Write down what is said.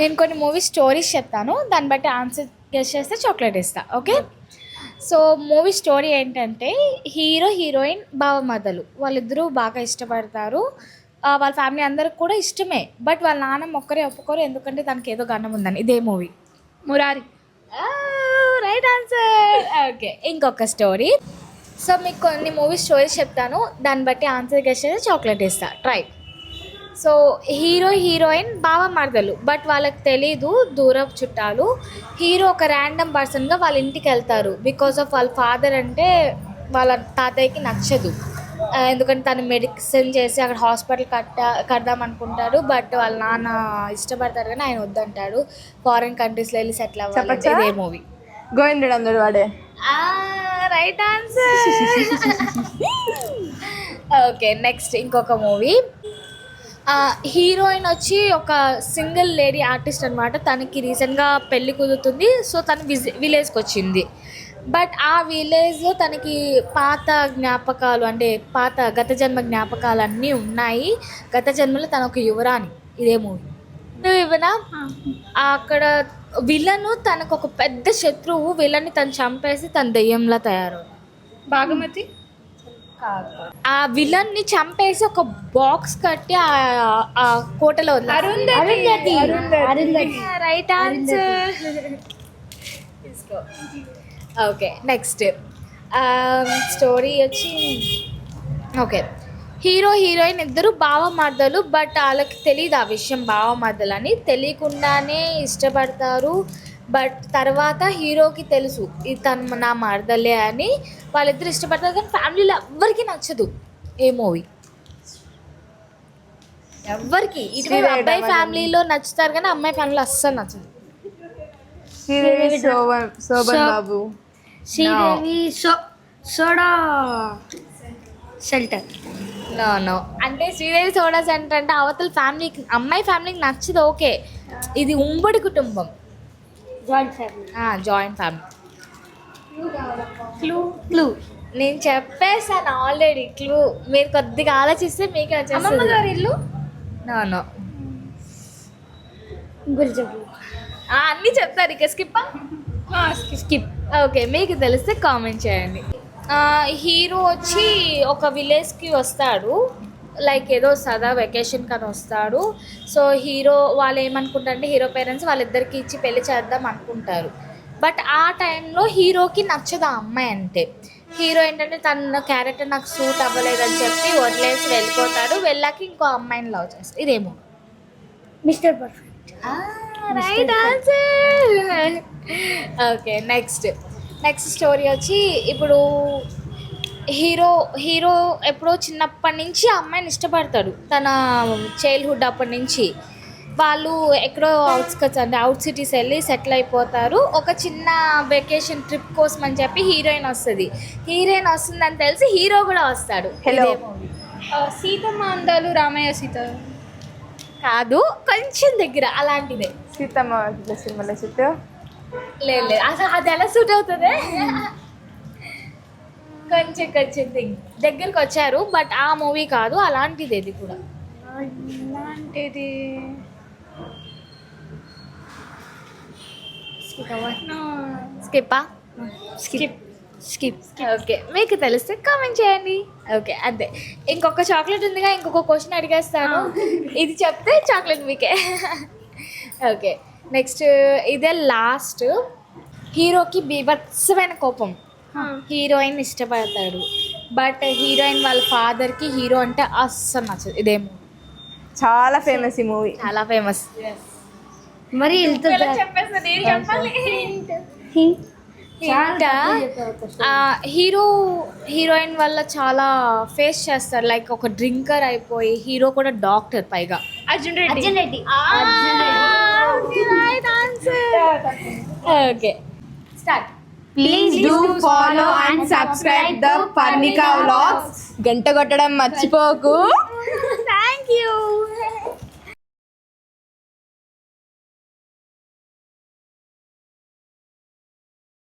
నేను కొన్ని movie stories చెప్తాను, దాన్ని బట్టి ఆన్సర్ గెస్ చేస్తే చాక్లెట్ ఇస్తా. ఓకే, సో మూవీ స్టోరీ ఏంటంటే హీరో హీరోయిన్ బావమర్దలు వాళ్ళిద్దరూ బాగా ఇష్టపడతారు. వాళ్ళ ఫ్యామిలీ అందరికి కూడా ఇష్టమే, బట్ వాళ్ళ నాన్నమ్మ ఒక్కరే ఒప్పుకోరు, ఎందుకంటే తనకి ఏదో గన్నం ఉందని. ఇదే movie Murari. Right answer. Okay, ఇంకొక స్టోరీ. సో మీకు కొన్ని మూవీ స్టోరీస్ చెప్తాను, దాన్ని బట్టి ఆన్సర్ గెస్ చేస్తే చాక్లెట్ ఇస్తా. ట్రై. సో హీరో హీరోయిన్ బావమర్దలు, బట్ వాళ్ళకి తెలీదు, దూరపు చుట్టాలు. హీరో ఒక ర్యాండమ్ పర్సన్గా వాళ్ళ ఇంటికి వెళ్తారు, బికాస్ ఆఫ్ వాళ్ళ ఫాదర్ అంటే వాళ్ళ తాతయ్యకి నచ్చదు, ఎందుకంటే తను మెడిసిన్ చేసి అక్కడ హాస్పిటల్ కడదాం అనుకుంటాడు, బట్ వాళ్ళ నాన్న ఇష్టపడతారు కానీ ఆయన వద్దంటాడు. ఫారిన్ కంట్రీస్లో వెళ్ళి సెటిల్ అవ్వాలి. ఇదే మూవీ గోవిందుడు అందడు వాడే. Right answer. ఓకే, నెక్స్ట్ ఇంకొక మూవీ. హీరోయిన్ వచ్చి ఒక సింగిల్ లేడీ ఆర్టిస్ట్ అనమాట. తనకి రీసెంట్గా పెళ్ళి కుదురుతుంది, సో తను విలేజ్కి వచ్చింది. బట్ ఆ విలేజ్లో తనకి పాత జ్ఞాపకాలు, అంటే పాత గత జన్మ జ్ఞాపకాలు అన్నీ ఉన్నాయి. గత జన్మలో తను ఒక యువరాణి. ఇదే మూవీ ఇవనా. అక్కడ విలను తనకు ఒక పెద్ద శత్రువు, విలన్ని తను చంపేసి తన దెయ్యంలా తయారు. భాగమతి. ఆ విలన్ ని చంపేసి ఒక బాక్స్ కట్టి ఆ కోటలో right answer. Okay, next story వచ్చి ఓకే, హీరో హీరోయిన్ ఇద్దరు బావమర్దలు, బట్ వాళ్ళకి తెలియదు ఆ విషయం బావమర్దలు అని. తెలియకుండానే ఇష్టపడతారు, బట్ తర్వాత హీరోకి తెలుసు ఇది తను నా మరదలే అని. వాళ్ళిద్దరు ఇష్టపడతారు కానీ ఫ్యామిలీలో ఎవ్వరికి నచ్చదు. ఏ మూవీ? ఎవ్వరికి. ఇటు అబ్బాయి ఫ్యామిలీలో నచ్చుతారు కానీ అమ్మాయి ఫ్యామిలీలో అస్సలు నచ్చదు. Shoban Babu. Sridevi soda shelter. No, అంటే శ్రీదేవి సోడా సెంటర్ అంటే అవతల ఫ్యామిలీకి, అమ్మాయి ఫ్యామిలీకి నచ్చదు. ఓకే, ఇది ఉమ్మడి కుటుంబం, joint family. Joint family. Clue నేను చెప్పేసాను ఆల్రెడీ క్లూ. మీరు కొద్దిగా ఆలోచిస్తే మీకు అమ్మమ్మ గారి ఇల్లు. నో, అన్నీ చెప్తారు ఇక. స్కిప్. ఓకే, మీకు తెలిస్తే కామెంట్ చేయండి. హీరో వచ్చి ఒక విలేజ్కి వస్తాడు, లైక్ ఏదో సదా వెకేషన్ కానీ వస్తాడు. సో హీరో వాళ్ళు ఏమనుకుంటారంటే హీరో పేరెంట్స్ వాళ్ళిద్దరికి ఇచ్చి పెళ్లి చేద్దాం అనుకుంటారు. బట్ ఆ టైంలో హీరోకి నచ్చదు ఆ అమ్మాయి అంటే. హీరో ఏంటంటే తన క్యారెక్టర్ నాకు సూట్ అవ్వలేదని చెప్పి వదిలేసి వెళ్ళిపోతాడు. వెళ్ళాక ఇంకో అమ్మాయిని లవ్ చేస్తాడు. ఇదేమో mister perfect. Right answer. Okay, next story వచ్చి ఇప్పుడు హీరో ఎప్పుడో చిన్నప్పటి నుంచి ఆ అమ్మాయిని ఇష్టపడతాడు, తన చైల్డ్హుడ్ అప్పటి నుంచి. వాళ్ళు ఎక్కడో అవుట్ సిటీస్ వెళ్ళి సెటిల్ అయిపోతారు. ఒక చిన్న వెకేషన్ ట్రిప్ కోసం అని చెప్పి హీరోయిన్ వస్తుందని తెలిసి హీరో కూడా వస్తాడు. హలో, సీతమ్మ అందాలు రామయ్య సీత కాదు, కొంచెం దగ్గర అలాంటిదే. సీతమ్మ సినిమాలో సీత లేదు, అసలు అది ఎలా సూట్ అవుతుంది? కొంచెం దగ్గరికి వచ్చారు, బట్ ఆ మూవీ కాదు, అలాంటిది. ఇది కూడా అలాంటిది. స్కిప్. ఓకే, మీకు తెలిస్తే కామెంట్ చేయండి. ఓకే, అంతే. ఇంకొక చాక్లెట్ ఉందిగా, ఇంకొక క్వశ్చన్ అడిగేస్తాను. ఇది చెప్తే చాక్లెట్ మీకే. ఓకే, నెక్స్ట్ ఇదే లాస్ట్. హీరోకి బీభత్సమైన కోపం, హీరోయిన్ ఇష్టపడతాడు, బట్ హీరోయిన్ వాళ్ళ ఫాదర్కి హీరో అంటే అస్సలు నచ్చదు. ఇదేమో చాలా ఫేమస్ ఈ మూవీ, చాలా ఫేమస్. మరి హీరోయిన్ వల్ల చాలా ఫేస్ చేస్తారు, లైక్ ఒక డ్రింకర్ అయిపోయి. హీరో కూడా డాక్టర్ పైగా. Arjun Reddy. Okay, start. Please do follow and subscribe the Parnika vlogs. గంట కొట్టడం మర్చిపోకు. Thank you.